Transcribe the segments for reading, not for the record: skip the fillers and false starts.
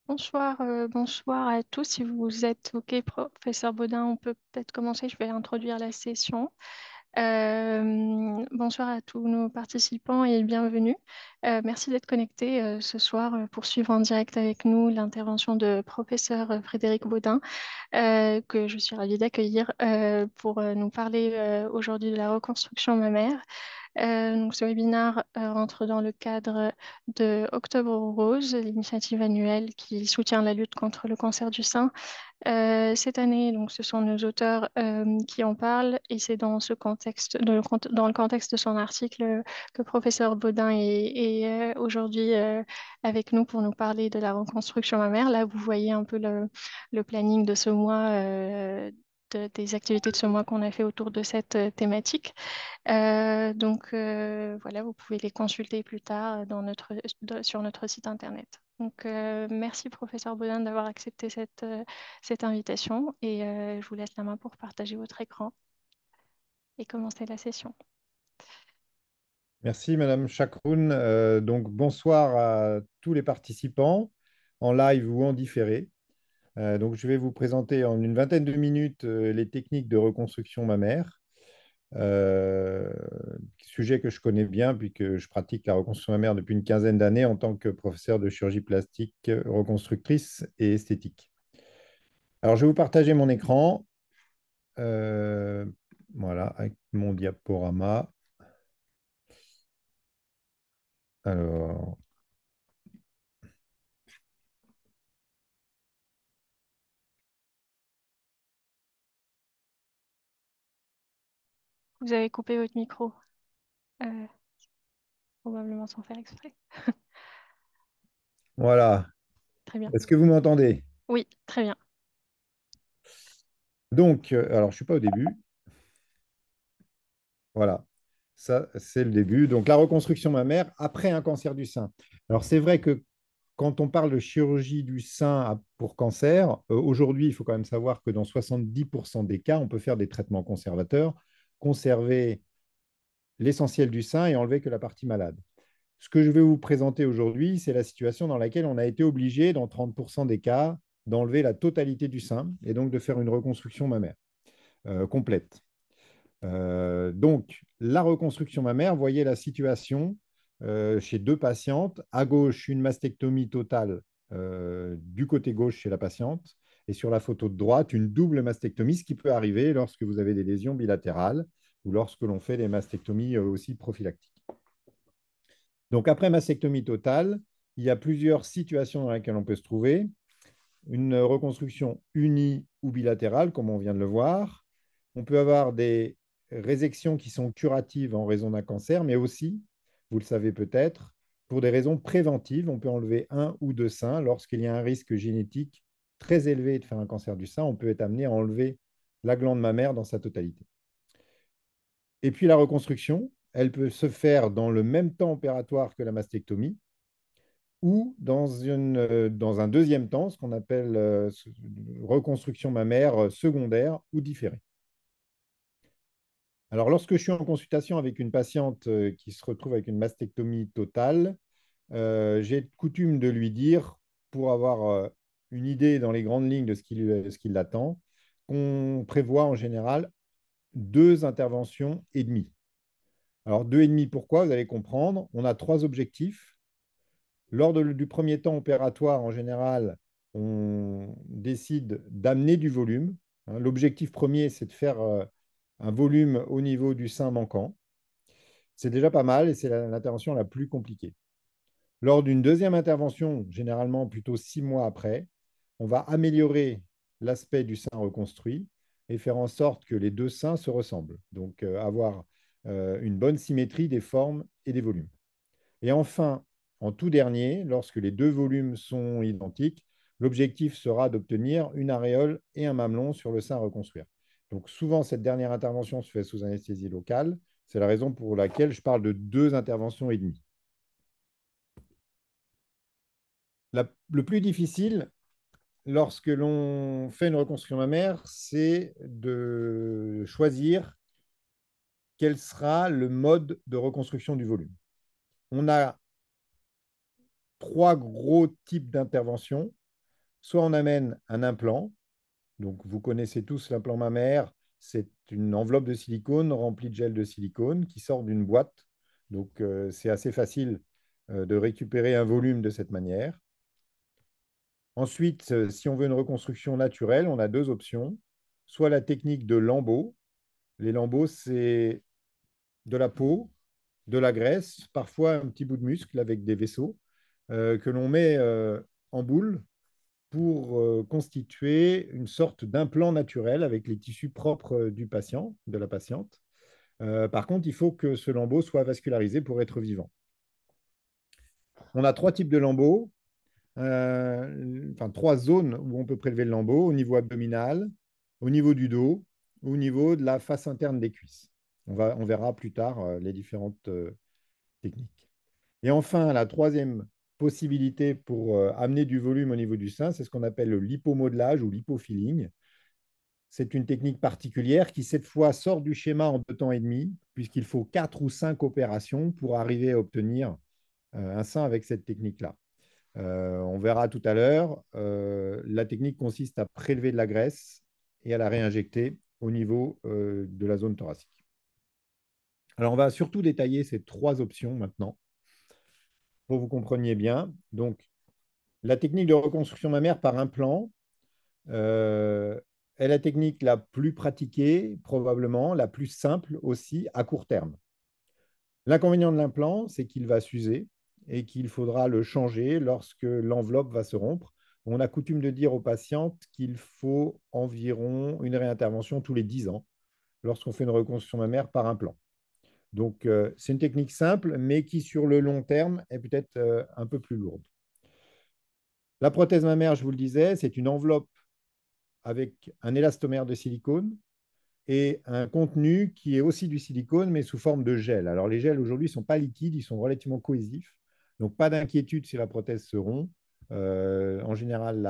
Bonsoir, bonsoir à tous. Si vous êtes OK, professeur Baudin, on peut peut-être commencer. Je vais introduire la session. Bonsoir à tous nos participants et bienvenue. Merci d'être connectés ce soir pour suivre en direct avec nous l'intervention de professeur Frédéric Baudin, que je suis ravie d'accueillir pour nous parler aujourd'hui de la reconstruction mammaire. Donc, ce webinaire rentre dans le cadre de Octobre Rose, l'initiative annuelle qui soutient la lutte contre le cancer du sein. Cette année, donc, ce sont nos auteurs qui en parlent et c'est dans ce contexte, dans le contexte de son article que professeur Baudin est aujourd'hui avec nous pour nous parler de la reconstruction mammaire. Là, vous voyez un peu le planning de ce mois. Des activités de ce mois qu'on a fait autour de cette thématique. Voilà, vous pouvez les consulter plus tard sur notre site internet. Donc, merci professeur Baudin d'avoir accepté cette invitation et je vous laisse la main pour partager votre écran et commencer la session. Merci, Madame Chakroun. Donc, bonsoir à tous les participants, en live ou en différé. Donc, je vais vous présenter en une vingtaine de minutes les techniques de reconstruction mammaire, euh, sujet que je connais bien puisque je pratique la reconstruction mammaire depuis une quinzaine d'années en tant que professeur de chirurgie plastique, reconstructrice et esthétique. Alors, je vais vous partager mon écran, euh, voilà, avec mon diaporama. Alors, Vous avez coupé votre micro, euh, probablement sans faire exprès. voilà. Très bien. Est-ce que vous m'entendez? Oui, très bien. Donc, alors, je ne suis pas au début. Voilà, ça, c'est le début. Donc, la reconstruction mammaire après un cancer du sein. Alors, c'est vrai que quand on parle de chirurgie du sein pour cancer, aujourd'hui, il faut quand même savoir que dans 70% des cas, on peut faire des traitements conservateurs, conserver l'essentiel du sein et enlever que la partie malade. Ce que je vais vous présenter aujourd'hui, c'est la situation dans laquelle on a été obligé, dans 30% des cas, d'enlever la totalité du sein et donc de faire une reconstruction mammaire complète. Donc, la reconstruction mammaire, voyez la situation chez deux patientes. À gauche, une mastectomie totale du côté gauche chez la patiente. Et sur la photo de droite, une double mastectomie, ce qui peut arriver lorsque vous avez des lésions bilatérales ou lorsque l'on fait des mastectomies aussi prophylactiques. Donc, après mastectomie totale, il y a plusieurs situations dans lesquelles on peut se trouver. Une reconstruction unie ou bilatérale, comme on vient de le voir. On peut avoir des résections qui sont curatives en raison d'un cancer, mais aussi, vous le savez peut-être, pour des raisons préventives, on peut enlever un ou deux seins lorsqu'il y a un risque génétique très élevé de faire un cancer du sein. On peut être amené à enlever la glande mammaire dans sa totalité. Et puis la reconstruction, elle peut se faire dans le même temps opératoire que la mastectomie, ou dans un deuxième temps, ce qu'on appelle reconstruction mammaire secondaire ou différée. Alors, lorsque je suis en consultation avec une patiente qui se retrouve avec une mastectomie totale, j'ai coutume de lui dire, pour avoir une idée dans les grandes lignes de ce qui l'attend, qu'on prévoit en général deux interventions et demie. Alors, deux et demi, pourquoi? Vous allez comprendre. On a trois objectifs. Du premier temps opératoire, en général, on décide d'amener du volume. L'objectif premier, c'est de faire un volume au niveau du sein manquant. C'est déjà pas mal et c'est l'intervention la plus compliquée. Lors d'une deuxième intervention, généralement plutôt 6 mois après, on va améliorer l'aspect du sein reconstruit et faire en sorte que les deux seins se ressemblent. Donc, avoir une bonne symétrie des formes et des volumes. Et enfin, en tout dernier, lorsque les deux volumes sont identiques, l'objectif sera d'obtenir une aréole et un mamelon sur le sein à reconstruire. Donc souvent, cette dernière intervention se fait sous anesthésie locale. C'est la raison pour laquelle je parle de deux interventions et demie. Le plus difficile, lorsque l'on fait une reconstruction mammaire, c'est de choisir quel sera le mode de reconstruction du volume. On a trois gros types d'interventions. soit on amène un implant. Donc, vous connaissez tous l'implant mammaire. C'est une enveloppe de silicone remplie de gel de silicone qui sort d'une boîte. Donc, c'est assez facile de récupérer un volume de cette manière. Ensuite, si on veut une reconstruction naturelle, on a deux options. Soit la technique de lambeaux. Les lambeaux, c'est de la peau, de la graisse, parfois un petit bout de muscle avec des vaisseaux que l'on met en boule pour constituer une sorte d'implant naturel avec les tissus propres du patient, de la patiente. Par contre, il faut que ce lambeau soit vascularisé pour être vivant. On a trois types de lambeaux, enfin trois zones où on peut prélever le lambeau, au niveau abdominal, au niveau du dos, au niveau de la face interne des cuisses. On verra plus tard les différentes techniques. Et enfin, la troisième possibilité pour amener du volume au niveau du sein, c'est ce qu'on appelle le lipomodelage ou lipofilling. C'est une technique particulière qui, cette fois, sort du schéma en 2 temps et demi, puisqu'il faut 4 ou 5 opérations pour arriver à obtenir un sein avec cette technique-là. On verra tout à l'heure, la technique consiste à prélever de la graisse et à la réinjecter au niveau de la zone thoracique. Alors, on va surtout détailler ces trois options maintenant, pour que vous compreniez bien. Donc, la technique de reconstruction mammaire par implant, euh, est la technique la plus pratiquée, probablement, la plus simple aussi à court terme. L'inconvénient de l'implant, c'est qu'il va s'user et qu'il faudra le changer lorsque l'enveloppe va se rompre. On a coutume de dire aux patientes qu'il faut environ une réintervention tous les 10 ans lorsqu'on fait une reconstruction mammaire par implant. Donc, c'est une technique simple, mais qui, sur le long terme, est peut-être un peu plus lourde. La prothèse mammaire, je vous le disais, c'est une enveloppe avec un élastomère de silicone et un contenu qui est aussi du silicone, mais sous forme de gel. Alors, les gels aujourd'hui ne sont pas liquides, ils sont relativement cohésifs. Donc, pas d'inquiétude si la prothèse se rompt. En général,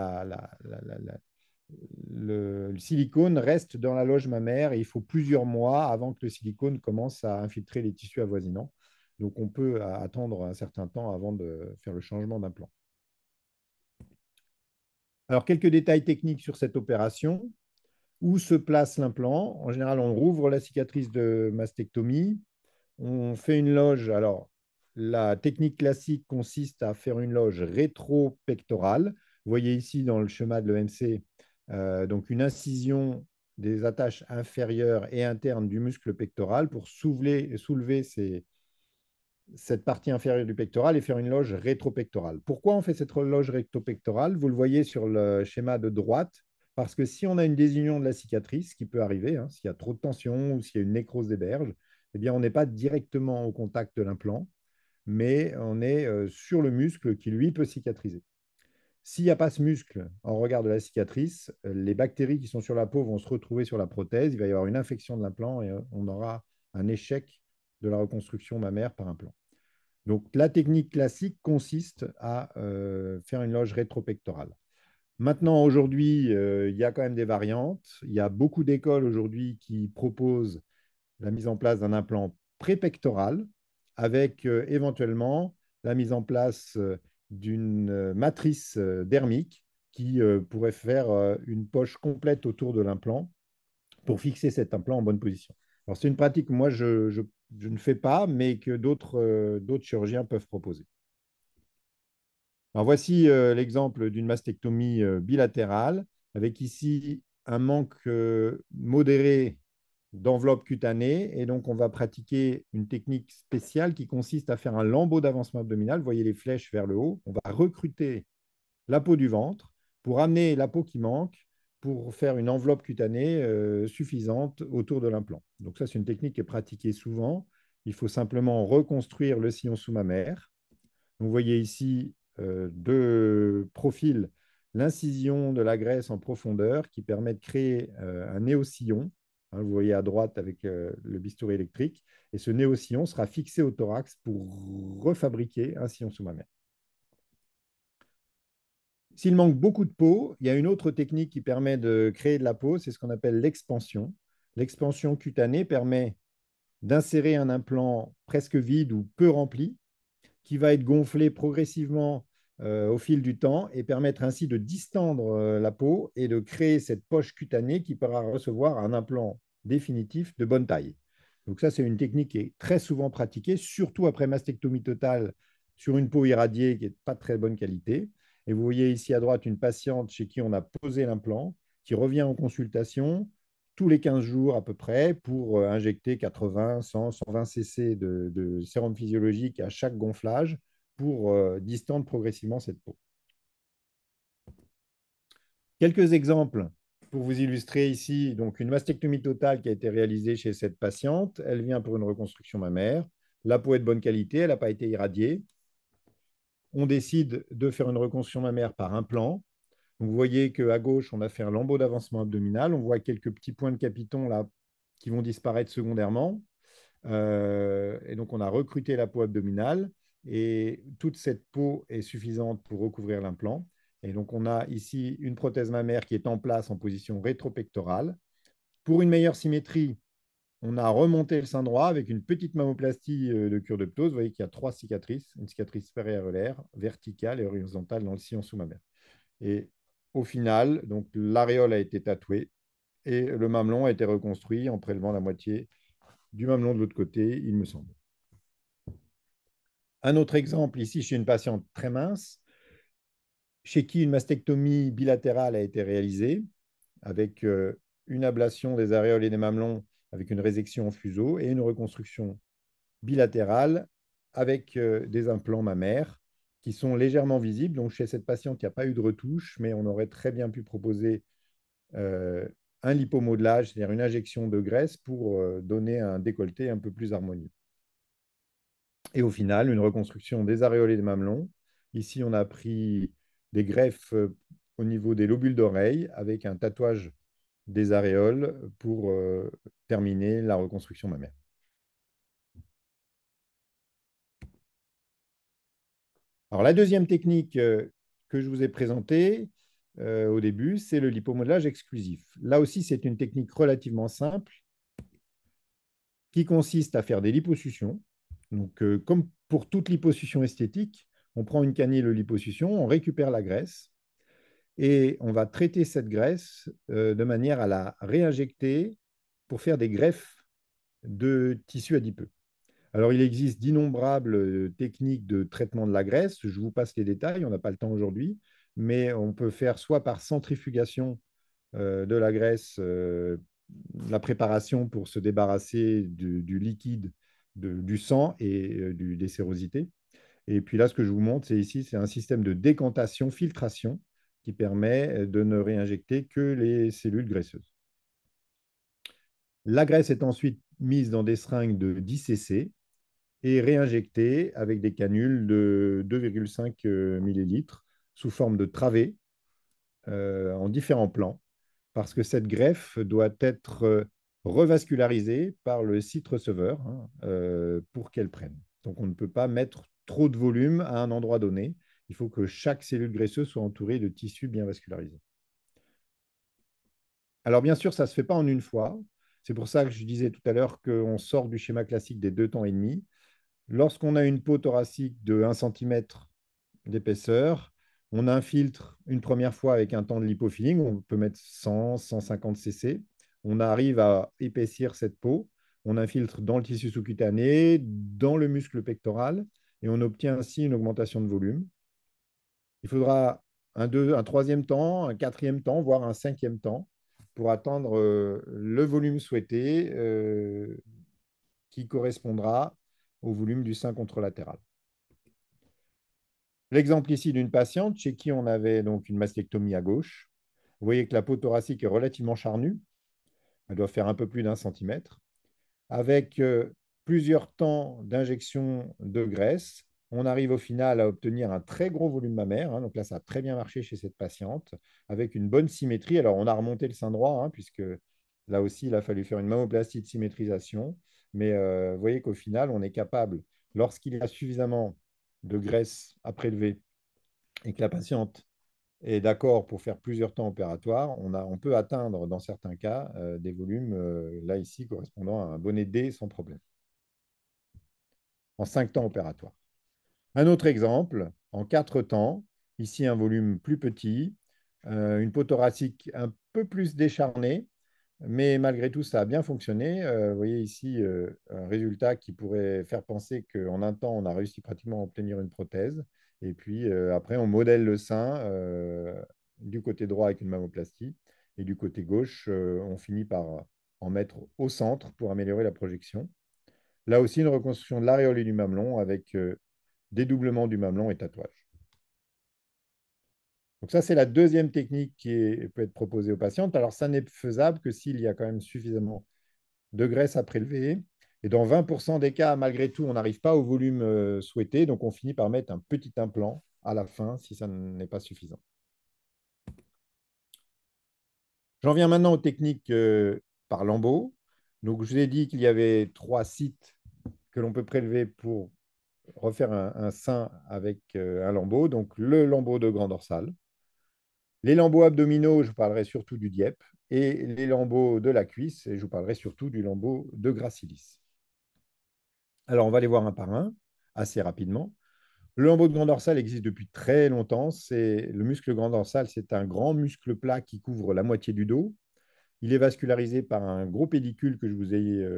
le silicone reste dans la loge mammaire et il faut plusieurs mois avant que le silicone commence à infiltrer les tissus avoisinants. Donc, on peut attendre un certain temps avant de faire le changement d'implant. Alors, quelques détails techniques sur cette opération. Où se place l'implant? En général, on rouvre la cicatrice de mastectomie. On fait une loge. Alors, la technique classique consiste à faire une loge rétro-pectorale. Vous voyez ici dans le schéma de l'EMC, donc une incision des attaches inférieures et internes du muscle pectoral pour soulever cette partie inférieure du pectoral et faire une loge rétropectorale. Pourquoi on fait cette loge rétropectorale? Vous le voyez sur le schéma de droite, parce que si on a une désunion de la cicatrice, ce qui peut arriver, hein, s'il y a trop de tension ou s'il y a une nécrose des berges, eh bien, on n'est pas directement au contact de l'implant, mais on est sur le muscle qui, lui, peut cicatriser. S'il n'y a pas ce muscle en regard de la cicatrice, les bactéries qui sont sur la peau vont se retrouver sur la prothèse, il va y avoir une infection de l'implant et on aura un échec de la reconstruction mammaire par implant. Donc, la technique classique consiste à faire une loge rétropectorale. Maintenant, aujourd'hui, il y a quand même des variantes. Il y a beaucoup d'écoles aujourd'hui qui proposent la mise en place d'un implant prépectoral avec éventuellement la mise en place d'une matrice dermique qui pourrait faire une poche complète autour de l'implant pour fixer cet implant en bonne position. Alors, c'est une pratique que moi, je ne fais pas, mais que d'autres chirurgiens peuvent proposer. Alors, voici l'exemple d'une mastectomie bilatérale, avec ici un manque modéré d'enveloppe cutanée. Et donc, on va pratiquer une technique spéciale qui consiste à faire un lambeau d'avancement abdominal. Vous voyez les flèches vers le haut. On va recruter la peau du ventre pour amener la peau qui manque pour faire une enveloppe cutanée suffisante autour de l'implant. Donc ça, c'est une technique qui est pratiquée souvent. Il faut simplement reconstruire le sillon sous-mammaire. Vous voyez ici deux profils, l'incision de la graisse en profondeur qui permet de créer un néosillon. Hein, vous voyez à droite avec le bistouri électrique. Et ce néosillon sera fixé au thorax pour refabriquer un sillon sous-mammaire. S'il manque beaucoup de peau, il y a une autre technique qui permet de créer de la peau, c'est ce qu'on appelle l'expansion. L'expansion cutanée permet d'insérer un implant presque vide ou peu rempli, qui va être gonflé progressivement au fil du temps et permettre ainsi de distendre la peau et de créer cette poche cutanée qui pourra recevoir un implant définitif de bonne taille. Donc ça, c'est une technique qui est très souvent pratiquée, surtout après mastectomie totale sur une peau irradiée qui n'est pas de très bonne qualité. Et vous voyez ici à droite une patiente chez qui on a posé l'implant, qui revient en consultation tous les 15 jours à peu près pour injecter 80, 100, 120 cc de sérum physiologique à chaque gonflage pour distendre progressivement cette peau. Quelques exemples pour vous illustrer ici. Donc, une mastectomie totale qui a été réalisée chez cette patiente. Elle vient pour une reconstruction mammaire. La peau est de bonne qualité, elle n'a pas été irradiée. On décide de faire une reconstruction mammaire par implant. Donc, vous voyez qu'à gauche, on a fait un lambeau d'avancement abdominal. On voit quelques petits points de capiton là qui vont disparaître secondairement. Et donc, on a recruté la peau abdominale et toute cette peau est suffisante pour recouvrir l'implant. Et donc, on a ici une prothèse mammaire qui est en place en position rétropectorale. Pour une meilleure symétrie, on a remonté le sein droit avec une petite mammoplastie de cure de ptose. Vous voyez qu'il y a 3 cicatrices, une cicatrice périaréolaire, verticale et horizontale dans le sillon sous-mammaire. Et au final, donc l'aréole a été tatouée et le mamelon a été reconstruit en prélevant la moitié du mamelon de l'autre côté, il me semble. Un autre exemple ici chez une patiente très mince, chez qui une mastectomie bilatérale a été réalisée avec une ablation des aréoles et des mamelons avec une résection en fuseau et une reconstruction bilatérale avec des implants mammaires qui sont légèrement visibles. Donc chez cette patiente, il n'y a pas eu de retouche, mais on aurait très bien pu proposer euh, un lipomodelage, c'est-à-dire une injection de graisse pour donner un décolleté un peu plus harmonieux. Et au final, une reconstruction des aréoles et des mamelons. Ici, on a pris des greffes au niveau des lobules d'oreille avec un tatouage des aréoles pour terminer la reconstruction mammaire. Alors, la deuxième technique que je vous ai présentée au début, c'est le lipomodelage exclusif. Là aussi, c'est une technique relativement simple qui consiste à faire des liposuctions. Donc, comme pour toute liposuction esthétique, on prend une canule de liposuction, on récupère la graisse et on va traiter cette graisse de manière à la réinjecter pour faire des greffes de tissu adipeux. Alors, il existe d'innombrables techniques de traitement de la graisse. Je vous passe les détails, on n'a pas le temps aujourd'hui, mais on peut faire soit par centrifugation de la graisse, la préparation pour se débarrasser du liquide, du sang et des sérosités. Et puis là, ce que je vous montre, c'est ici, c'est un système de décantation, filtration qui permet de ne réinjecter que les cellules graisseuses. La graisse est ensuite mise dans des seringues de 10 cc et réinjectée avec des canules de 2,5 millilitres sous forme de travée en différents plans, parce que cette greffe doit être revascularisée par le site receveur pour qu'elle prenne. Donc on ne peut pas mettre trop de volume à un endroit donné. Il faut que chaque cellule graisseuse soit entourée de tissus bien vascularisés. Alors bien sûr, ça ne se fait pas en une fois. C'est pour ça que je disais tout à l'heure qu'on sort du schéma classique des 2 temps et demi. Lorsqu'on a une peau thoracique de 1 cm d'épaisseur, on infiltre une première fois avec un temps de lipofilling, on peut mettre 100, 150 cc. On arrive à épaissir cette peau, on infiltre dans le tissu sous-cutané, dans le muscle pectoral, et on obtient ainsi une augmentation de volume. Il faudra un troisième temps, un quatrième temps, voire un cinquième temps pour atteindre le volume souhaité qui correspondra au volume du sein contralatéral. L'exemple ici d'une patiente chez qui on avait donc une mastectomie à gauche. Vous voyez que la peau thoracique est relativement charnue. Elle doit faire un peu plus d'1 centimètre. Avec plusieurs temps d'injection de graisse, on arrive au final à obtenir un très gros volume mammaire. Donc là, ça a très bien marché chez cette patiente, avec une bonne symétrie. Alors, on a remonté le sein droit, puisque là aussi, il a fallu faire une mammoplastie de symétrisation. Mais vous voyez qu'au final, on est capable, lorsqu'il y a suffisamment de graisse à prélever et que la patiente est d'accord pour faire plusieurs temps opératoires, on peut atteindre dans certains cas des volumes, là ici, correspondant à un bonnet D sans problème, en 5 temps opératoires. Un autre exemple, en 4 temps, ici un volume plus petit, une peau thoracique un peu plus décharnée, mais malgré tout, ça a bien fonctionné. Vous voyez ici un résultat qui pourrait faire penser qu'en un temps, on a réussi pratiquement à obtenir une prothèse. Et puis après, on modèle le sein du côté droit avec une mammoplastie et du côté gauche, on finit par en mettre au centre pour améliorer la projection. Là aussi, une reconstruction de l'aréole et du mamelon avec dédoublement du mamelon et tatouage. Donc ça, c'est la deuxième technique peut être proposée aux patientes. Alors, ça n'est faisable que s'il y a quand même suffisamment de graisse à prélever. Et dans 20% des cas, malgré tout, on n'arrive pas au volume souhaité. Donc, on finit par mettre un petit implant à la fin si ça n'est pas suffisant. J'en viens maintenant aux techniques par lambeau. Donc, je vous ai dit qu'il y avait 3 sites que l'on peut prélever pour refaire un sein avec un lambeau. Donc, le lambeau de grand dorsal. Les lambeaux abdominaux, je vous parlerai surtout du dieppe. Et les lambeaux de la cuisse, et je vous parlerai surtout du lambeau de gracilis. Alors, on va les voir un par un, assez rapidement. Le lambeau de grand dorsal existe depuis très longtemps. Le muscle grand dorsal, c'est un grand muscle plat qui couvre la moitié du dos. Il est vascularisé par un gros pédicule que je vous ai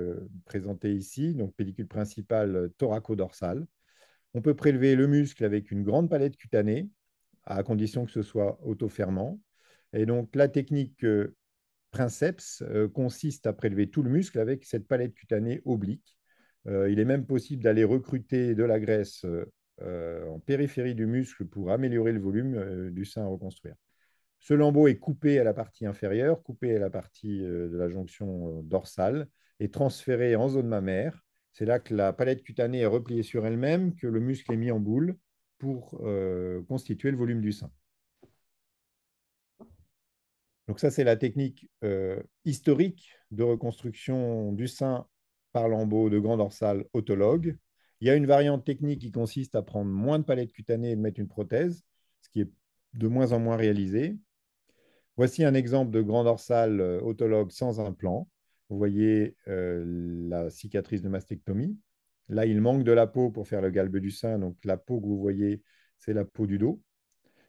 présenté ici, donc pédicule principal thoraco-dorsal. On peut prélever le muscle avec une grande palette cutanée, à condition que ce soit autofermant. Et donc, la technique princeps consiste à prélever tout le muscle avec cette palette cutanée oblique. Il est même possible d'aller recruter de la graisse en périphérie du muscle pour améliorer le volume du sein à reconstruire. Ce lambeau est coupé à la partie inférieure, coupé à la partie de la jonction dorsale et transféré en zone mammaire. C'est là que la palette cutanée est repliée sur elle-même, que le muscle est mis en boule pour constituer le volume du sein. Donc ça, c'est la technique historique de reconstruction du sein par lambeau de grand dorsal autologue. Il y a une variante technique qui consiste à prendre moins de palettes cutanées et de mettre une prothèse, ce qui est de moins en moins réalisé. Voici un exemple de grand dorsal autologue sans implant. Vous voyez la cicatrice de mastectomie. Là, il manque de la peau pour faire le galbe du sein. Donc la peau que vous voyez, c'est la peau du dos.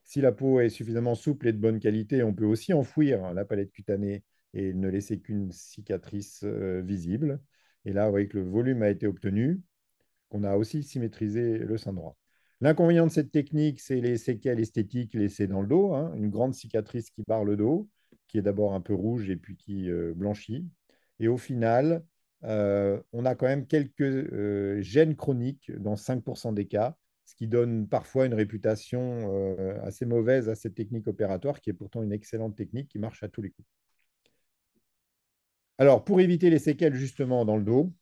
Si la peau est suffisamment souple et de bonne qualité, on peut aussi enfouir la palette cutanée et ne laisser qu'une cicatrice visible. Et là, vous voyez que le volume a été obtenu, qu'on a aussi symétrisé le sein droit. L'inconvénient de cette technique, c'est les séquelles esthétiques laissées dans le dos, hein, une grande cicatrice qui barre le dos, qui est d'abord un peu rouge et puis qui blanchit. Et au final, on a quand même quelques gènes chroniques dans 5% des cas, ce qui donne parfois une réputation assez mauvaise à cette technique opératoire, qui est pourtant une excellente technique qui marche à tous les coups. Alors, pour éviter les séquelles justement dans le dos,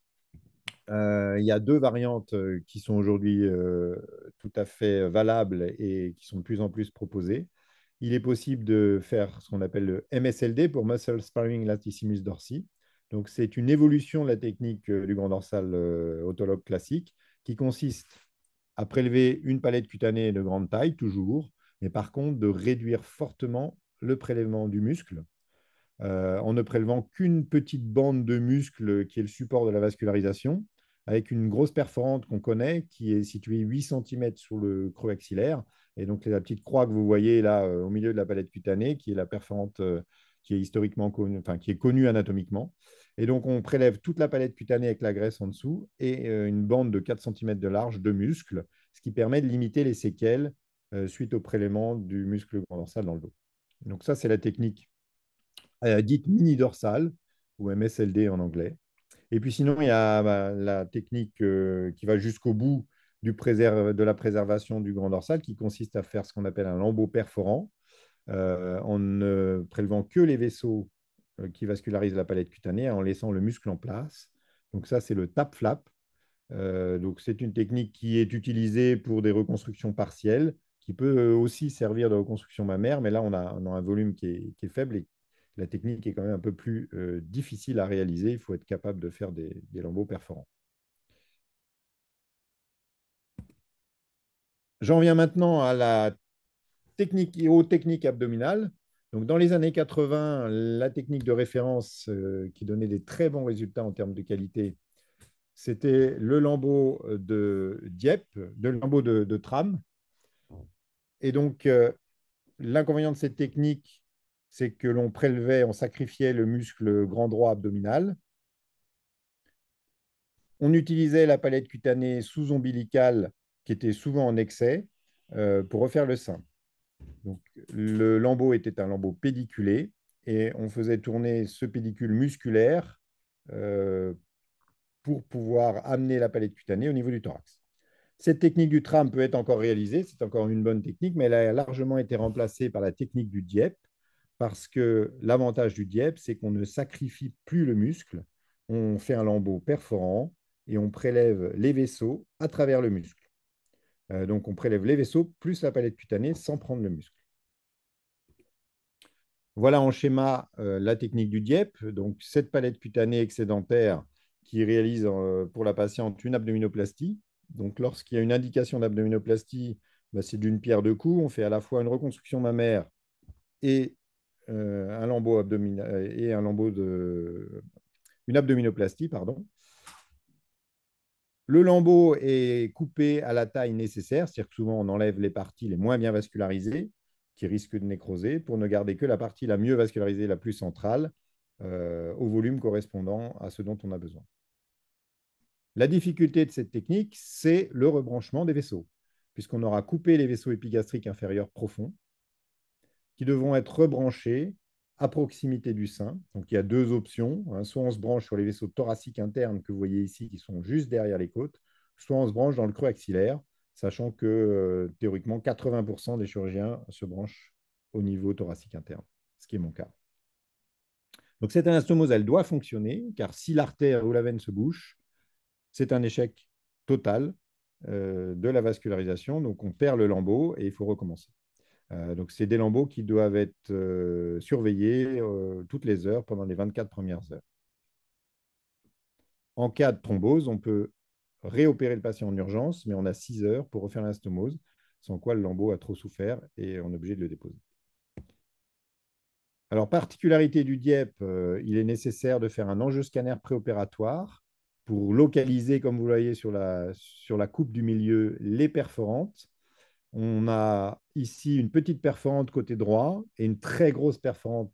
il y a 2 variantes qui sont aujourd'hui tout à fait valables et qui sont de plus en plus proposées. Il est possible de faire ce qu'on appelle le MSLD pour Muscle Sparing Latissimus dorsi. Donc, c'est une évolution de la technique du grand dorsal autologue classique qui consiste à prélever une palette cutanée de grande taille, toujours, mais par contre de réduire fortement le prélèvement du muscle en ne prélevant qu'une petite bande de muscle qui est le support de la vascularisation, avec une grosse perforante qu'on connaît, qui est située 8 cm sur le creux axillaire. Et donc, la petite croix que vous voyez là au milieu de la palette cutanée, qui est la perforante qui est historiquement connue, enfin, qui est connue anatomiquement. Et donc, on prélève toute la palette cutanée avec la graisse en dessous et une bande de 4 cm de large de muscle, ce qui permet de limiter les séquelles suite au prélèvement du muscle grand dorsal dans le dos. Donc, ça, c'est la technique dite mini-dorsale, ou MSLD en anglais. Et puis sinon, il y a la technique qui va jusqu'au bout de la préservation du grand dorsal, qui consiste à faire ce qu'on appelle un lambeau perforant, en ne prélevant que les vaisseaux qui vascularisent la palette cutanée, en laissant le muscle en place. Donc ça, c'est le tap-flap. Donc c'est une technique qui est utilisée pour des reconstructions partielles, qui peut aussi servir de reconstruction mammaire, mais là, on a un volume qui est faible et la technique est quand même un peu plus difficile à réaliser. Il faut être capable de faire des lambeaux perforants. J'en viens maintenant à la technique et aux techniques abdominales. Donc, dans les années 80, la technique de référence qui donnait des très bons résultats en termes de qualité, c'était le lambeau de Dieppe, le lambeau de Tram. Et donc, l'inconvénient de cette technique, c'est que l'on prélevait, on sacrifiait le muscle grand droit abdominal. On utilisait la palette cutanée sous-ombilicale, qui était souvent en excès, pour refaire le sein. Donc, le lambeau était un lambeau pédiculé et on faisait tourner ce pédicule musculaire euh, pour pouvoir amener la palette cutanée au niveau du thorax. Cette technique du tram peut être encore réalisée, c'est encore une bonne technique, mais elle a largement été remplacée par la technique du Dieppe, parce que l'avantage du Dieppe, c'est qu'on ne sacrifie plus le muscle, on fait un lambeau perforant et on prélève les vaisseaux à travers le muscle. Donc on prélève les vaisseaux plus la palette cutanée sans prendre le muscle. Voilà en schéma la technique du Dieppe. Donc cette palette cutanée excédentaire qui réalise pour la patiente une abdominoplastie. Donc lorsqu'il y a une indication d'abdominoplastie, bah, c'est d'une pierre deux coups. On fait à la fois une reconstruction mammaire et un lambeau abdominal et un lambeau de une abdominoplastie, pardon. Le lambeau est coupé à la taille nécessaire, c'est-à-dire que souvent on enlève les parties les moins bien vascularisées qui risquent de nécroser pour ne garder que la partie la mieux vascularisée, la plus centrale, au volume correspondant à ce dont on a besoin. La difficulté de cette technique, c'est le rebranchement des vaisseaux, puisqu'on aura coupé les vaisseaux épigastriques inférieurs profonds qui devront être rebranchés à proximité du sein. Donc il y a deux options, hein. Soit on se branche sur les vaisseaux thoraciques internes que vous voyez ici, qui sont juste derrière les côtes, soit on se branche dans le creux axillaire, sachant que théoriquement 80% des chirurgiens se branchent au niveau thoracique interne, ce qui est mon cas. Donc cette anastomose, elle doit fonctionner, car si l'artère ou la veine se bouche, c'est un échec total de la vascularisation. Donc on perd le lambeau et il faut recommencer. Donc, c'est des lambeaux qui doivent être surveillés toutes les heures pendant les 24 premières heures. En cas de thrombose, on peut réopérer le patient en urgence, mais on a 6 heures pour refaire l'anastomose, sans quoi le lambeau a trop souffert et on est obligé de le déposer. Alors, particularité du Dieppe, il est nécessaire de faire un angioscanner préopératoire pour localiser, comme vous le voyez sur la coupe du milieu, les perforantes. On a ici une petite perforante côté droit et une très grosse perforante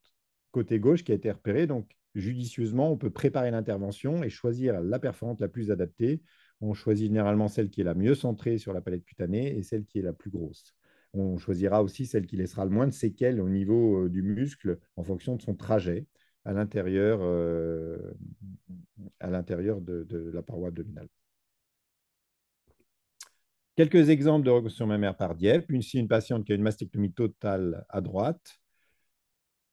côté gauche qui a été repérée. Donc, judicieusement, on peut préparer l'intervention et choisir la perforante la plus adaptée. On choisit généralement celle qui est la mieux centrée sur la palette cutanée et celle qui est la plus grosse. On choisira aussi celle qui laissera le moins de séquelles au niveau du muscle en fonction de son trajet à l'intérieur de la paroi abdominale. Quelques exemples de reconstruction mammaire par Dieppe. Ici, une patiente qui a une mastectomie totale à droite,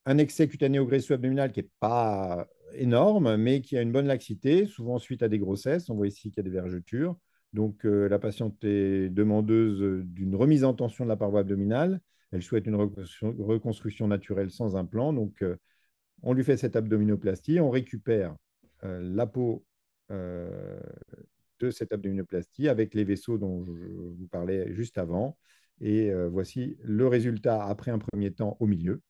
un excès cutané au graisseux abdominal qui n'est pas énorme, mais qui a une bonne laxité, souvent suite à des grossesses. On voit ici qu'il y a des vergetures. Donc, la patiente est demandeuse d'une remise en tension de la paroi abdominale. Elle souhaite une reconstruction naturelle sans implant. Donc, on lui fait cette abdominoplastie. On récupère la peau de cette abdominoplastie avec les vaisseaux dont je vous parlais juste avant. Et voici le résultat après un premier temps au milieu.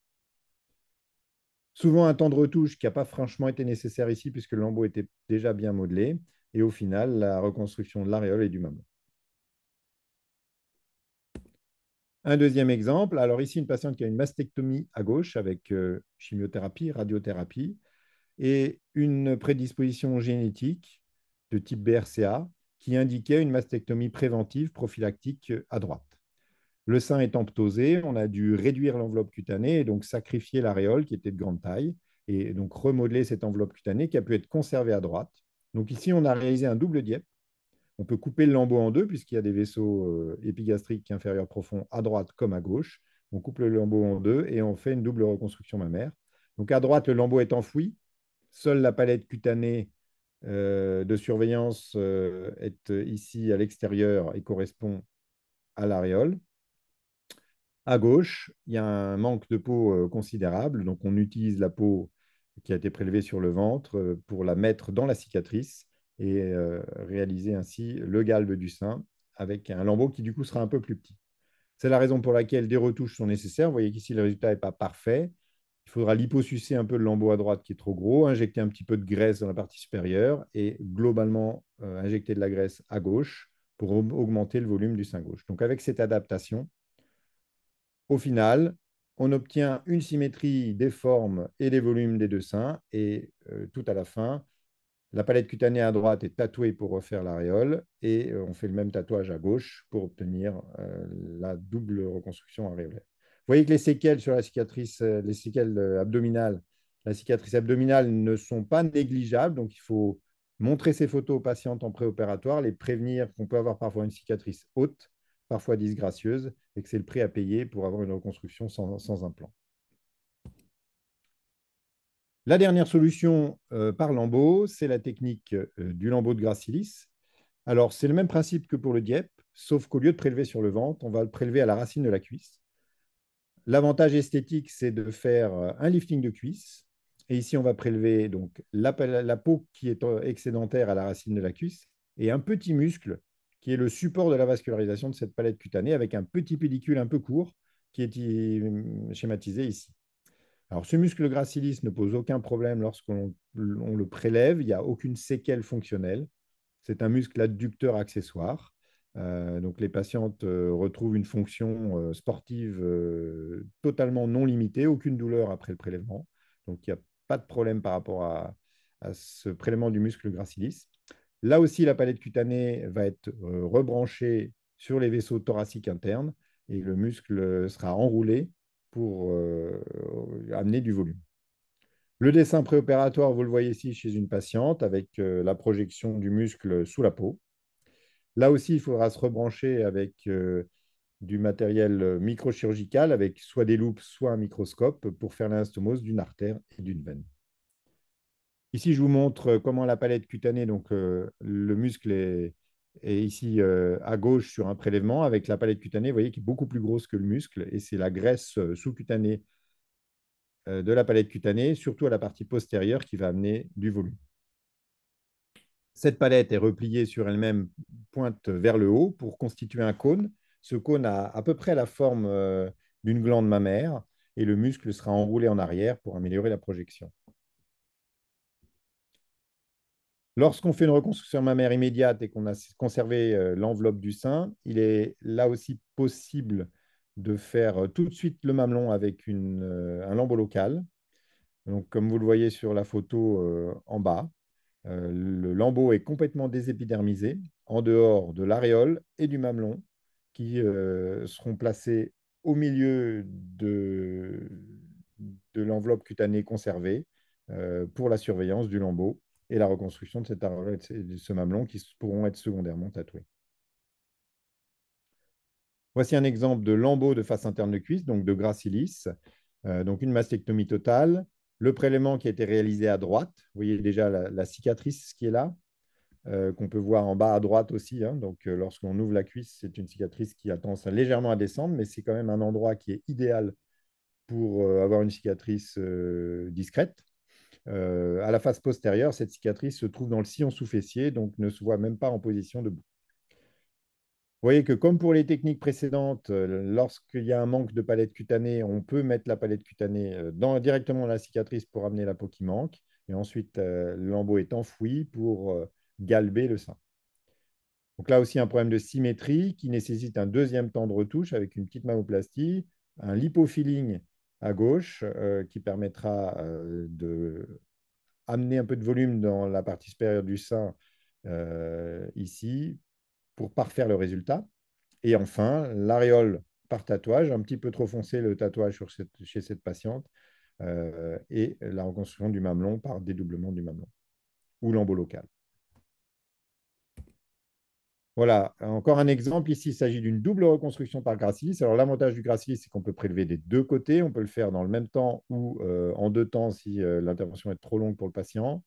Souvent un temps de retouche qui n'a pas franchement été nécessaire ici puisque le lambeau était déjà bien modelé. Et au final, la reconstruction de l'aréole et du mamelon. Un deuxième exemple, alors ici, une patiente qui a une mastectomie à gauche avec chimiothérapie, radiothérapie, et une prédisposition génétique de type BRCA qui indiquait une mastectomie préventive prophylactique à droite. Le sein étant ptosé, on a dû réduire l'enveloppe cutanée et donc sacrifier l'aréole qui était de grande taille et donc remodeler cette enveloppe cutanée qui a pu être conservée à droite. Donc ici, on a réalisé un double Dieppe. On peut couper le lambeau en deux puisqu'il y a des vaisseaux épigastriques inférieurs profonds à droite comme à gauche. On coupe le lambeau en deux et on fait une double reconstruction mammaire. Donc à droite, le lambeau est enfoui. Seule la palette cutanée de surveillance est ici à l'extérieur et correspond à l'aréole. À gauche, il y a un manque de peau considérable, donc on utilise la peau qui a été prélevée sur le ventre pour la mettre dans la cicatrice et réaliser ainsi le galbe du sein avec un lambeau qui du coup sera un peu plus petit. C'est la raison pour laquelle des retouches sont nécessaires. Vous voyez qu'ici le résultat n'est pas parfait, Il faudra liposucer un peu le lambeau à droite qui est trop gros, injecter un petit peu de graisse dans la partie supérieure et globalement injecter de la graisse à gauche pour augmenter le volume du sein gauche. Donc avec cette adaptation, au final, on obtient une symétrie des formes et des volumes des deux seins et tout à la fin, la palette cutanée à droite est tatouée pour refaire l'aréole et on fait le même tatouage à gauche pour obtenir la double reconstruction aréolaire. Vous voyez que les séquelles sur la cicatrice, les séquelles abdominales, la cicatrice abdominale ne sont pas négligeables, donc il faut montrer ces photos aux patientes en préopératoire, les prévenir qu'on peut avoir parfois une cicatrice haute, parfois disgracieuse, et que c'est le prix à payer pour avoir une reconstruction sans implant. La dernière solution par lambeau, c'est la technique du lambeau de Gracilis. Alors, c'est le même principe que pour le Dieppe, sauf qu'au lieu de prélever sur le ventre, on va le prélever à la racine de la cuisse. L'avantage esthétique, c'est de faire un lifting de cuisse. Et ici, on va prélever donc la peau qui est excédentaire à la racine de la cuisse et un petit muscle qui est le support de la vascularisation de cette palette cutanée avec un petit pédicule un peu court qui est schématisé ici. Alors, ce muscle gracilis ne pose aucun problème lorsqu'on le prélève, il n'y a aucune séquelle fonctionnelle. C'est un muscle adducteur accessoire. Donc, les patientes retrouvent une fonction sportive totalement non limitée, aucune douleur après le prélèvement. Donc, il n'y a pas de problème par rapport à ce prélèvement du muscle gracilis. Là aussi, la palette cutanée va être rebranchée sur les vaisseaux thoraciques internes et le muscle sera enroulé pour amener du volume. Le dessin préopératoire, vous le voyez ici chez une patiente avec la projection du muscle sous la peau. Là aussi, il faudra se rebrancher avec du matériel microchirurgical, avec soit des loupes, soit un microscope pour faire l'anastomose d'une artère et d'une veine. Ici, je vous montre comment la palette cutanée, donc le muscle est ici à gauche sur un prélèvement avec la palette cutanée, vous voyez, qui est beaucoup plus grosse que le muscle, et c'est la graisse sous-cutanée de la palette cutanée, surtout à la partie postérieure, qui va amener du volume. Cette palette est repliée sur elle-même, pointe vers le haut pour constituer un cône. Ce cône a à peu près la forme d'une glande mammaire et le muscle sera enroulé en arrière pour améliorer la projection. Lorsqu'on fait une reconstruction mammaire immédiate et qu'on a conservé l'enveloppe du sein, il est là aussi possible de faire tout de suite le mamelon avec un lambeau local. Donc, comme vous le voyez sur la photo en bas, le lambeau est complètement désépidermisé en dehors de l'aréole et du mamelon qui seront placés au milieu de l'enveloppe cutanée conservée pour la surveillance du lambeau et la reconstruction de cette aréole et de ce mamelon qui pourront être secondairement tatoués. Voici un exemple de lambeau de face interne de cuisse, donc de gracilis, donc une mastectomie totale. Le prélèvement qui a été réalisé à droite, vous voyez déjà la cicatrice qui est là, qu'on peut voir en bas à droite aussi. Hein. Donc, lorsqu'on ouvre la cuisse, c'est une cicatrice qui a tendance légèrement à descendre, mais c'est quand même un endroit qui est idéal pour avoir une cicatrice discrète. À la face postérieure, cette cicatrice se trouve dans le sillon sous-fessier, donc ne se voit même pas en position debout. Vous voyez que comme pour les techniques précédentes, lorsqu'il y a un manque de palette cutanée, on peut mettre la palette cutanée directement dans la cicatrice pour amener la peau qui manque. Et ensuite, le lambeau est enfoui pour galber le sein. Donc là aussi, un problème de symétrie qui nécessite un deuxième temps de retouche avec une petite mammoplastie, un lipofilling à gauche qui permettra de amener un peu de volume dans la partie supérieure du sein ici pour parfaire le résultat. Et enfin, l'aréole par tatouage, un petit peu trop foncé le tatouage chez cette patiente, et la reconstruction du mamelon par dédoublement du mamelon ou lambeau local. Voilà, encore un exemple. Ici, il s'agit d'une double reconstruction par gracilis. Alors, l'avantage du gracilis, c'est qu'on peut prélever des deux côtés. On peut le faire dans le même temps ou en deux temps si l'intervention est trop longue pour le patient.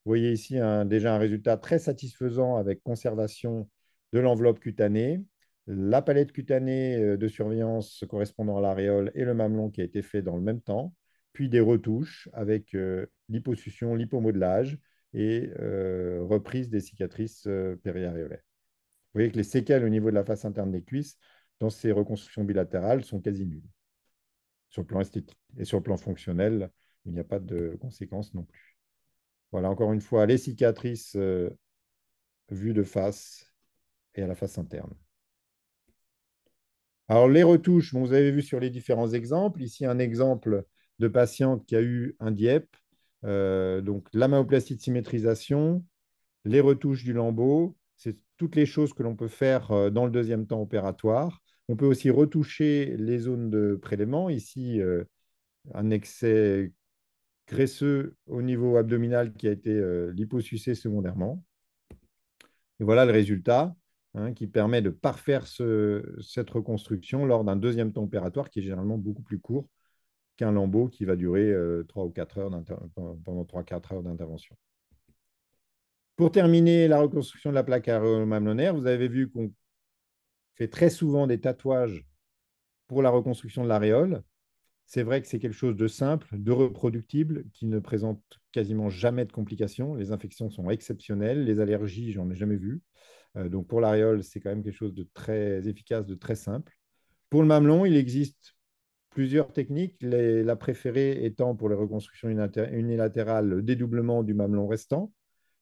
Vous voyez ici déjà un résultat très satisfaisant avec conservation de l'enveloppe cutanée, la palette cutanée de surveillance correspondant à l'aréole et le mamelon qui a été fait dans le même temps, puis des retouches avec liposuction, lipomodelage et reprise des cicatrices périaréolaires. Vous voyez que les séquelles au niveau de la face interne des cuisses dans ces reconstructions bilatérales sont quasi nulles. sur le plan esthétique. Et sur le plan fonctionnel, il n'y a pas de conséquences non plus. Voilà, encore une fois, les cicatrices vues de face et à la face interne. Alors, les retouches, bon, vous avez vu sur les différents exemples. Ici, un exemple de patiente qui a eu un DIEP. Donc, la myoplastie de symétrisation, les retouches du lambeau, c'est toutes les choses que l'on peut faire dans le deuxième temps opératoire. On peut aussi retoucher les zones de prélèvement. Ici, un excès graisseux au niveau abdominal qui a été liposucé secondairement. Et voilà le résultat, hein, qui permet de parfaire cette reconstruction lors d'un deuxième temps opératoire qui est généralement beaucoup plus court qu'un lambeau qui va durer 3 ou 4 heures pendant 3-4 heures d'intervention. Pour terminer la reconstruction de la plaque aréolo-mamelonnaire, vous avez vu qu'on fait très souvent des tatouages pour la reconstruction de l'aréole. C'est vrai que c'est quelque chose de simple, de reproductible, qui ne présente quasiment jamais de complications. Les infections sont exceptionnelles. Les allergies, j'en ai jamais vu. Donc pour l'aréole, c'est quand même quelque chose de très efficace, de très simple. Pour le mamelon, il existe plusieurs techniques. La préférée étant pour les reconstructions unilatérales, le dédoublement du mamelon restant,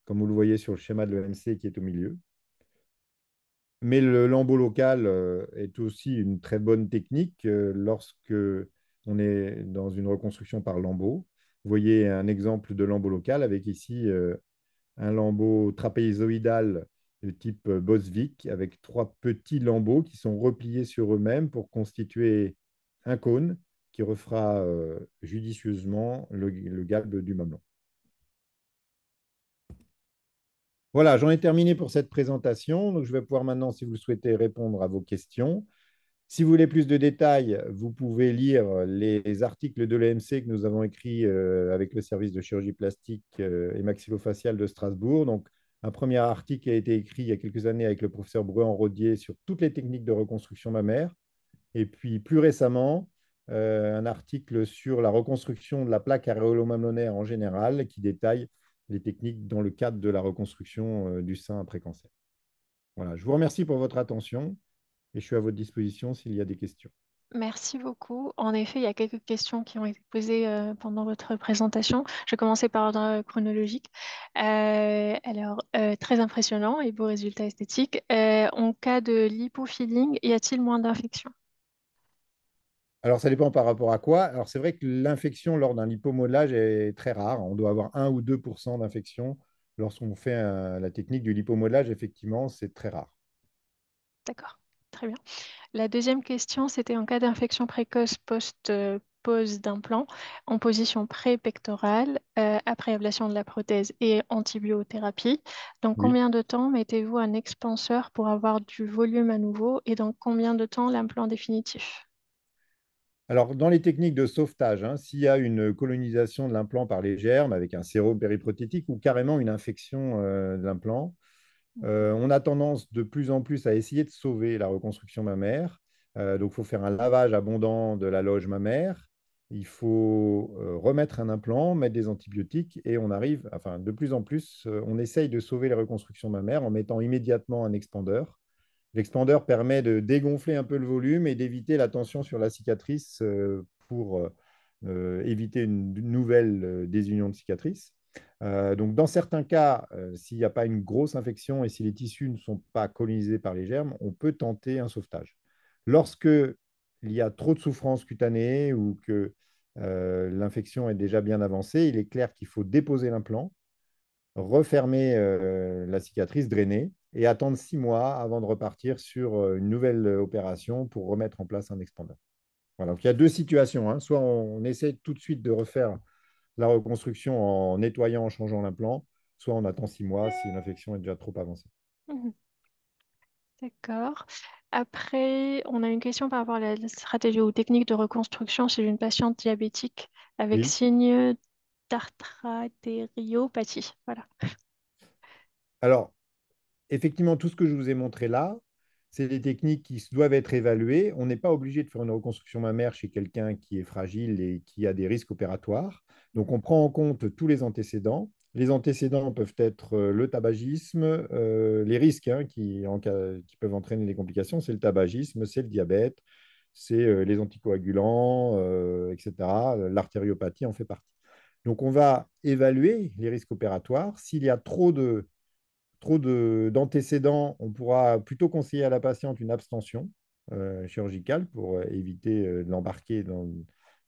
comme vous le voyez sur le schéma de l'EMC qui est au milieu. Mais le lambeau local est aussi une très bonne technique lorsque on est dans une reconstruction par lambeau. Vous voyez un exemple de lambeau local avec ici un lambeau trapézoïdal de type Bosvik avec trois petits lambeaux qui sont repliés sur eux-mêmes pour constituer un cône qui refera judicieusement le galbe du mamelon. Voilà, j'en ai terminé pour cette présentation. Donc, je vais pouvoir maintenant, si vous le souhaitez, répondre à vos questions. Si vous voulez plus de détails, vous pouvez lire les articles de l'EMC que nous avons écrits avec le service de chirurgie plastique et maxillofaciale de Strasbourg. Donc, un premier article a été écrit il y a quelques années avec le professeur Bruand-Rodier sur toutes les techniques de reconstruction mammaire. Et puis, plus récemment, un article sur la reconstruction de la plaque aréolo-mamelonnaire en général qui détaille les techniques dans le cadre de la reconstruction du sein après cancer. Voilà, je vous remercie pour votre attention et je suis à votre disposition s'il y a des questions. Merci beaucoup. En effet, il y a quelques questions qui ont été posées pendant votre présentation. Je vais commencer par ordre chronologique. Très impressionnant et beaux résultats esthétiques. En cas de lipofilling, y a-t-il moins d'infections? Alors, ça dépend par rapport à quoi. Alors, c'est vrai que l'infection lors d'un lipomodelage est très rare. On doit avoir 1 ou 2 d'infection lorsqu'on fait la technique du lipomodelage. Effectivement, c'est très rare. D'accord, très bien. La deuxième question, c'était en cas d'infection précoce post-pose d'implant, en position pré-pectorale, après ablation de la prothèse et antibiothérapie. Dans Oui. combien de temps mettez-vous un expanseur pour avoir du volume à nouveau et dans combien de temps l'implant définitif? Alors, dans les techniques de sauvetage, hein, s'il y a une colonisation de l'implant par les germes avec un sérum périprothétique ou carrément une infection de l'implant, on a tendance de plus en plus à essayer de sauver la reconstruction mammaire. Donc, il faut faire un lavage abondant de la loge mammaire. Il faut remettre un implant, mettre des antibiotiques et on arrive, enfin, de plus en plus, on essaye de sauver les reconstructions mammaires en mettant immédiatement un expandeur. L'expandeur permet de dégonfler un peu le volume et d'éviter la tension sur la cicatrice pour éviter une nouvelle désunion de cicatrice. Donc, dans certains cas, s'il n'y a pas une grosse infection et si les tissus ne sont pas colonisés par les germes, on peut tenter un sauvetage. Lorsque il y a trop de souffrance cutanée ou que l'infection est déjà bien avancée, il est clair qu'il faut déposer l'implant, refermer la cicatrice, drainer et attendre 6 mois avant de repartir sur une nouvelle opération pour remettre en place un expandeur. Voilà, donc il y a deux situations, hein. Soit on essaie tout de suite de refaire la reconstruction en nettoyant, en changeant l'implant, soit on attend 6 mois si l'infection est déjà trop avancée. Mhm. D'accord. Après, on a une question par rapport à la stratégie ou technique de reconstruction chez une patiente diabétique avec Oui. signe d'artériopathie. Voilà. Alors, effectivement, tout ce que je vous ai montré là, c'est des techniques qui doivent être évaluées. On n'est pas obligé de faire une reconstruction mammaire chez quelqu'un qui est fragile et qui a des risques opératoires. Donc, on prend en compte tous les antécédents. Les antécédents peuvent être le tabagisme, les risques hein, qui peuvent entraîner des complications, c'est le tabagisme, c'est le diabète, c'est les anticoagulants, etc. L'artériopathie en fait partie. Donc, on va évaluer les risques opératoires. S'il y a d'antécédents, on pourra plutôt conseiller à la patiente une abstention chirurgicale pour éviter de l'embarquer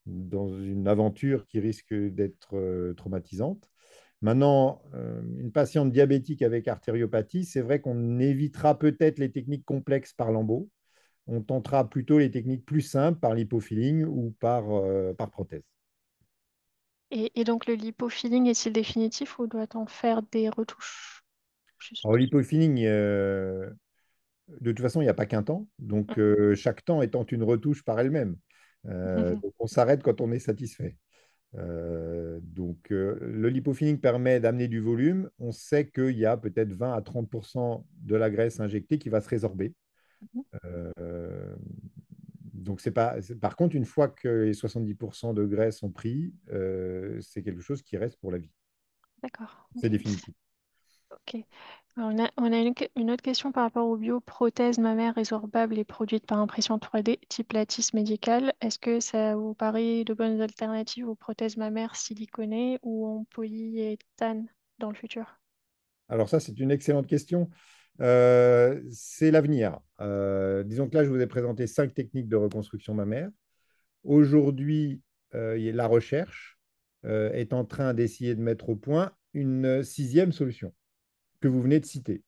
dans une aventure qui risque d'être traumatisante. Maintenant, une patiente diabétique avec artériopathie, c'est vrai qu'on évitera peut-être les techniques complexes par lembo. On tentera plutôt les techniques plus simples par lipofilling ou par prothèse. Et donc le lipofilling est-il définitif ou doit-on faire des retouches? Alors, Juste. lipofilling, de toute façon, il n'y a pas qu'un temps. Donc, chaque temps étant une retouche par elle-même. Donc, on s'arrête quand on est satisfait. Le lipofilling permet d'amener du volume. On sait qu'il y a peut-être 20 à 30% de la graisse injectée qui va se résorber. Euh, donc, par contre, une fois que les 70% de graisse sont pris, c'est quelque chose qui reste pour la vie. D'accord. C'est définitif. Ok. Alors, on a une autre question par rapport aux bioprothèses mammaires résorbables et produites par impression 3D, type Lattice médicale. Est-ce que ça vous paraît de bonnes alternatives aux prothèses mammaires siliconées ou en polyéthane dans le futur? Alors ça, c'est une excellente question. C'est l'avenir. Disons que là, je vous ai présenté 5 techniques de reconstruction mammaire. Aujourd'hui, la recherche est en train d'essayer de mettre au point une sixième solution que vous venez de citer.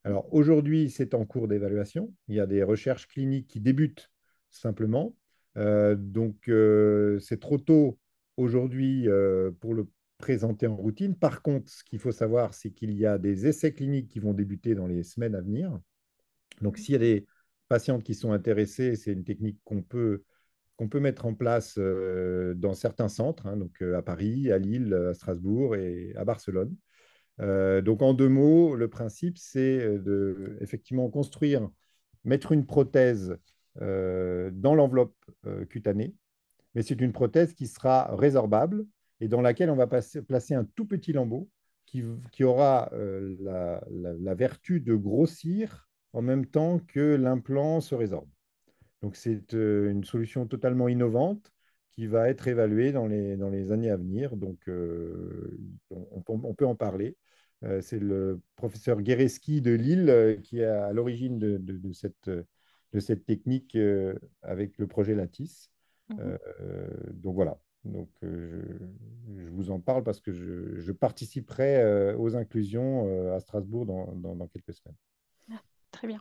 Alors aujourd'hui, c'est en cours d'évaluation. Il y a des recherches cliniques qui débutent simplement. C'est trop tôt aujourd'hui pour le présenter en routine. Par contre, ce qu'il faut savoir, c'est qu'il y a des essais cliniques qui vont débuter dans les semaines à venir. Donc s'il y a des patientes qui sont intéressées, c'est une technique qu'on peut mettre en place dans certains centres, hein, donc à Paris, à Lille, à Strasbourg et à Barcelone. Donc, en 2 mots, le principe, c'est de effectivement construire, mettre une prothèse dans l'enveloppe cutanée, mais c'est une prothèse qui sera résorbable et dans laquelle on va placer un tout petit lambeau qui aura la vertu de grossir en même temps que l'implant se résorbe. Donc, c'est une solution totalement innovante qui va être évaluée dans les années à venir. Donc, on peut en parler. C'est le professeur Guéreski de Lille qui est à l'origine de cette technique avec le projet Lattice. Mhm. Donc, voilà. Donc, je vous en parle parce que je participerai aux inclusions à Strasbourg dans quelques semaines. Ah, très bien.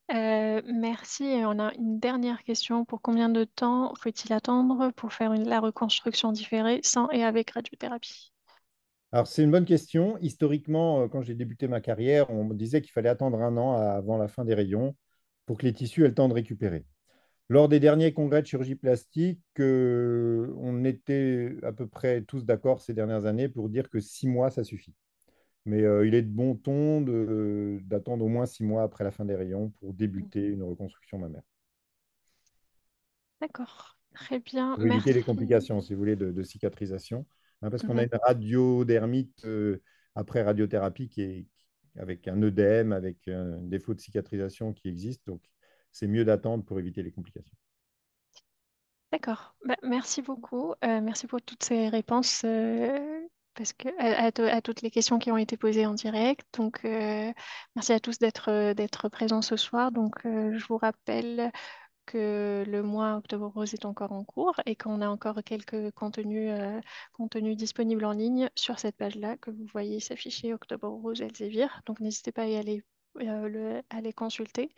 Merci. Et on a une dernière question. Pour combien de temps faut-il attendre pour faire la reconstruction différée sans et avec radiothérapie? Alors, c'est une bonne question. Historiquement, quand j'ai débuté ma carrière, on me disait qu'il fallait attendre un an avant la fin des rayons pour que les tissus aient le temps de récupérer. Lors des derniers congrès de chirurgie plastique, on était à peu près tous d'accord ces dernières années pour dire que 6 mois, ça suffit. Mais il est de bon ton d'attendre au moins 6 mois après la fin des rayons pour débuter une reconstruction mammaire, D'accord. Très bien. pour éviter les Merci. complications, si vous voulez, de cicatrisation. Hein, parce qu'on a Mhm. une radiodermite après radiothérapie avec un œdème, avec un défaut de cicatrisation qui existe. Donc, c'est mieux d'attendre pour éviter les complications. D'accord. Bah, merci beaucoup. Merci pour toutes ces réponses parce que à toutes les questions qui ont été posées en direct. Donc, merci à tous d'être présents ce soir. Donc, je vous rappelle que le mois Octobre Rose est encore en cours et qu'on a encore quelques contenus disponibles en ligne sur cette page-là que vous voyez s'afficher Octobre Rose Elsevier. Donc n'hésitez pas à y aller, à les consulter.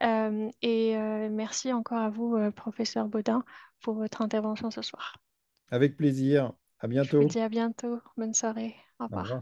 Merci encore à vous, professeur Baudin, pour votre intervention ce soir. Avec plaisir. À Je vous bientôt. dis à bientôt. Bonne soirée. Au Au revoir. revoir.